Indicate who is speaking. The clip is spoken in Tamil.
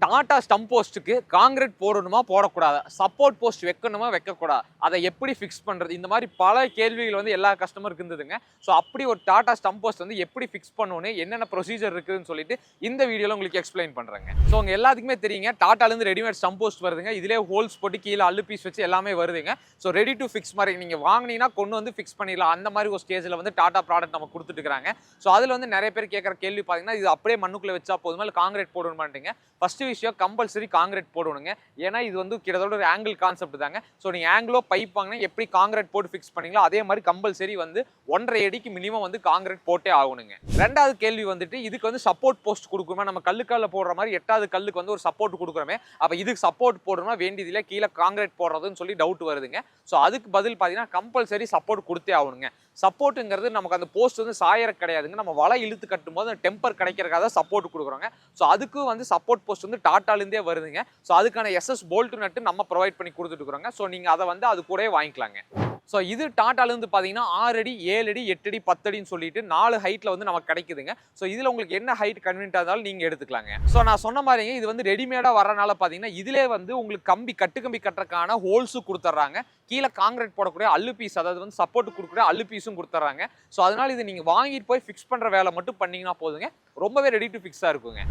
Speaker 1: டாடா ஸ்டம்ப் போஸ்ட்டுக்கு காங்கிரீட் போடணுமா போடக்கூடாதா, சப்போர்ட் போஸ்ட் வைக்கணுமா வைக்கக்கூடாது, அதை எப்படி ஃபிக்ஸ் பண்ணுறது, இந்த மாதிரி பல கேள்விகள் வந்து எல்லா கஸ்டமருக்கு இருந்ததுங்க. ஸோ அப்படி ஒரு டாடா ஸ்டம்ப் போஸ்ட் வந்து எப்படி ஃபிக்ஸ் பண்ணணும், என்னென்ன ப்ரொசீஜர் இருக்குதுன்னு சொல்லிட்டு இந்த வீடியோவில் உங்களுக்கு எக்ஸ்பிளைன் பண்ணுறேங்க. ஸோ உங்கள் எல்லாத்துக்குமே தெரியுங்க, டாட்டாலேருந்து ரெடிமேட் ஸ்டம்ப் போஸ்ட் வருதுங்க. இதிலே ஹோல்ஸ் போட்டு கீழே அல்லு பீஸ் வச்சு எல்லாமே வருதுங்க. ஸோ ரெடி டு ஃபிக்ஸ் மாதிரி நீங்கள் வாங்கினீங்கன்னா கொண்டு வந்து ஃபிக்ஸ் பண்ணிடலாம். அந்த மாதிரி ஒரு ஸ்டேஜில் வந்து டாடா ப்ராடக்ட் நம்ம கொடுத்துட்டு இருக்காங்க. ஸோ அதில் வந்து நிறைய பேர் கேட்குற கேள்வி பார்த்தீங்கன்னா, இது அப்படியே மண்ணுக்குள்ளே வச்சா போதுமா இல்லை காங்கிரீட் போடணும் மாட்டீங்க. ஃபர்ஸ்ட் விஷயம் கம்பல்சரி காங்கிரீட் போடணுங்க. ஏன்னா இது வந்து கிட்டத்தட்ட ஒரு ஆங்கிள் கான்செப்ட் தாங்க. ஸோ நீங்கள் ஆங்கிளோ பைப் வாங்கினா எப்படி காங்கிரீட் போட்டு ஃபிக்ஸ் பண்ணீங்களோ அதே மாதிரி கம்பல்சரி வந்து 1.5 அடிக்கு மினிமம் வந்து காங்கிரீட் போட்டே ஆகணுங்க. ரெண்டாவது கேள்வி வந்துட்டு, இதுக்கு வந்து சப்போர்ட் போஸ்ட் கொடுக்குமா, நம்ம கல்லுக்கால போடுற மாதிரி 8வது கல்லுக்கு வந்து ஒரு சப்போர்ட் கொடுக்குறோமே, அப்போ இதுக்கு சப்போர்ட் போடணுமா வேண்டியதில்லை, கீழே காங்கிரீட் போடுறதுன்னு சொல்லி டவுட் வருதுங்க. ஸோ அதுக்கு பதில் பார்த்தீங்கன்னா கம்பல்சரி சப்போர்ட் கொடுத்தே ஆகணுங்க. சப்போர்ட்டுங்கிறது நமக்கு அந்த போஸ்ட் வந்து சாயற கிடையாதுங்க. நம்ம வலை இழுத்து கட்டும் போது டெம்பர் கிடைக்கிறதுக்காக சப்போர்ட் கொடுக்குறோங்க. ஸோ அதுக்கு வந்து சப்போர்ட் போஸ்ட் வந்து டாட்டாலேருந்தே வருதுங்க. ஸோ அதுக்கான எஸ்எஸ் போல்ட் நட்டு நம்ம ப்ரொவைட் பண்ணி கொடுத்துட்டு இருக்கிறோங்க. ஸோ நீங்கள் அதை வந்து அது கூடவே வாங்கிக்கலாங்க. ஸோ இது டாட்டாலேருந்து பார்த்தீங்கன்னா 6 அடி 7 அடி 8 அடி 10 அடின்னு சொல்லிட்டு 4 ஹைட்டில் வந்து நமக்கு கிடைக்குதுங்க. ஸோ இதில் உங்களுக்கு என்ன ஹைட் கன்வீனியன்ட்டாக இருந்தாலும் நீங்கள் எடுத்துக்கலாங்க. ஸோ நான் சொன்ன மாதிரிங்க இது வந்து ரெடிமேடாக வரனால பார்த்தீங்கன்னா இதிலே வந்து உங்களுக்கு கட்டு கம்பி கட்டுறதுக்கான ஹோல்ஸும் கொடுத்துட்றாங்க. கீழே காங்கிரீட் போடக்கூடிய அல்லு பீஸ், அதாவது வந்து சப்போர்ட் கொடுக்கக்கூடிய அல்லு பீஸும் கொடுத்துட்றாங்க. ஸோ அதனால் இது நீங்கள் வாங்கிட்டு போய் ஃபிக்ஸ் பண்ணுற வேலை மட்டும் பண்ணிங்கன்னா போதுங்க. ரொம்பவே ரெடி டு ஃபிக்ஸாக இருக்குங்க.